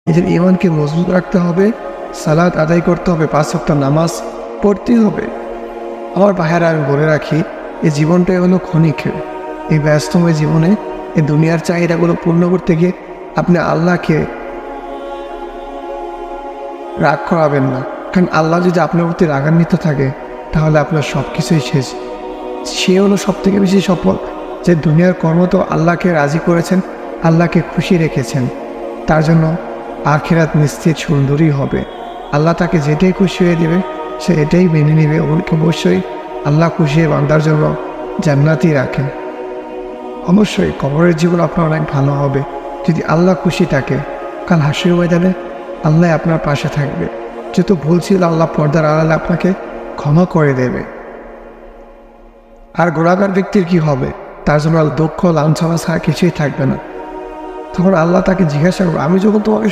নিজের ঈমানকে মজবুত রাখতে হবে, সালাত আদায় করতে হবে, 5 ওয়াক্ত নামাজ পড়তেই হবে। আমার ভাইয়েরা, আমি বলে রাখি, এই জীবনটাই হলো ক্ষণিক। এই ব্যস্তময় জীবনে এই দুনিয়ার চাহিদাগুলো পূর্ণ করতে গিয়ে আপনি আল্লাহকে রাগ করাবেন না। কারণ আল্লাহ যদি আপনার প্রতি রাগান্বিত থাকে তাহলে আপনার সব কিছুই শেষ। সে হলো সব থেকে বেশি সফল, যে দুনিয়ার কর্ম তো আল্লাহকে রাজি করেছেন, আল্লাহকে খুশি রেখেছেন, তার জন্য আখিরাত নিশ্চিত সুন্দরই হবে। আল্লাহ তাকে যেটাই খুশি হয়ে দেবে সে এটাই মেনে নেবে। অবশ্যই আল্লাহ খুশি হয়ে বান্দার জন্য জান্নাতই রাখেন। অবশ্যই কবরের জীবন আপনার অনেক ভালো হবে যদি আল্লাহ খুশি থাকে। কাল হাসির ময়দানে আল্লাহ আপনার পাশে থাকবে। যেহেতু ভুল ছিল আল্লাহ পর্দার আড়ালে আপনাকে ক্ষমা করে দেবে। আর গুনাহগার ব্যক্তির কি হবে? তার জন্য দুঃখ লাঞ্ছনা ছাড়া কিছুই থাকবে না। তখন আল্লাহ তাকে জিজ্ঞাসা করবে, আমি যখন তোমাকে